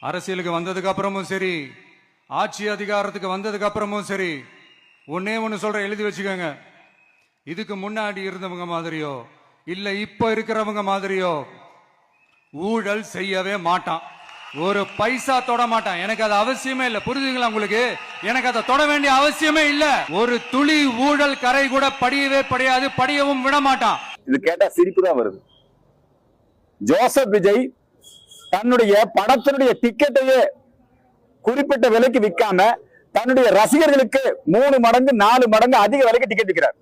அரசியலுக்கு வந்ததுக்கு அப்புறமும் சரி, ஆட்சி அதிகாரத்துக்கு வந்ததுக்கு அப்புறமும் சரி, ஒன்னே ஒன்னு சொல்ற, எழுதி வச்சுக்கோங்க. இதுக்கு முன்னாடி இருந்தவங்க மாதிரியோ இல்ல இப்ப இருக்கிறவங்க மாதிரியோ ஊழல் செய்யவே மாட்டான். ஒரு பைசா தொட மாட்டான். எனக்கு அது அவசியமே இல்ல. புரியுதுங்களா உங்களுக்கு? எனக்கு அதை தொட வேண்டிய அவசியமே இல்ல. ஒரு துளி ஊழல் கரை கூட படியவே படியாது, படியவும் விட மாட்டான். இது கேட்டா சிரிப்பு தான் வருது. ஜோசப் விஜய் தன்னுடைய படத்தினுடைய டிக்கெட்டையே குறிப்பிட்ட விலைக்கு விற்காம தன்னுடைய ரசிகர்களுக்கு 3 மடங்கு 4 மடங்கு அதிக விலைக்கு டிக்கெட் விற்கிறார்.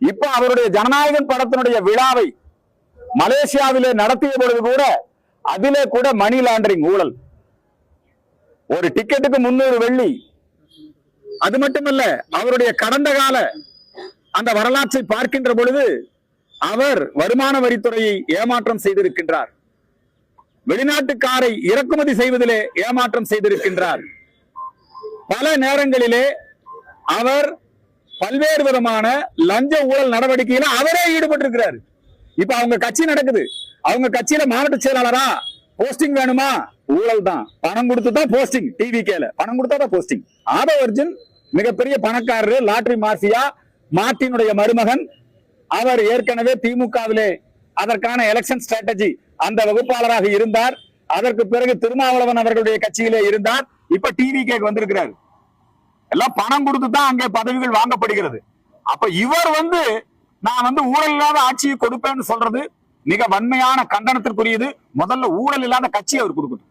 இப்ப அவருடைய ஜனநாயகன் படத்தினுடைய விழாவை மலேசியாவிலே நடத்திய பொழுது கூட அதிலே கூட மணி லாண்டரிங் ஊழல். ஒரு டிக்கெட்டுக்கு 300 வெள்ளி. அது மட்டுமல்ல, அவருடைய கடந்த கால அந்த வரலாற்றை பார்க்கின்ற பொழுது அவர் வருமான வரித்துறையை ஏமாற்றம் செய்திருக்கின்றார். வெளிநாட்டு காரை இறக்குமதி செய்வதிலே ஏமாற்றம் செய்திருக்கின்றார். பல நேரங்களிலே அவர் பல்வேறு விதமான லஞ்ச ஊழல் நடவடிக்கையில அவரே ஈடுபட்டிருக்கிறார். இப்ப அவங்க கட்சி நடக்குது. அவங்க கட்சியில மாவட்ட செயலாளரா போஸ்டிங் வேணுமா? ஊழல் தான். பணம் கொடுத்து தான் போஸ்டிங். டிவிகேல பணம் கொடுத்தா தான் போஸ்டிங். ஆதவ் அர்ஜுன் மிகப்பெரிய பணக்காரரு, லாட்டரி மாஃபியா, மார்ட்டினுடைய மருமகன். அவர் ஏற்கனவே திமுகவிலே அதற்கான எலெக்ஷன் ஸ்ட்ராட்டஜி அந்த வகுப்பாளராக இருந்தார். அதற்கு பிறகு திருமாவளவன் அவர்களுடைய கட்சியிலே இருந்தார். இப்ப டிவிகே வந்திருக்கிறார். எல்லாம் பணம் கொடுத்து தான் அங்கே பதவிகள் வாங்கப்படுகிறது. அப்ப இவர் நான் ஊழல் இல்லாத ஆட்சியை கொடுப்பேன்னு சொல்றது மிக வன்மையான கண்டனத்திற்குரியது. முதல்ல ஊழல் இல்லாத கட்சி அவர் கொடுக்கணும்.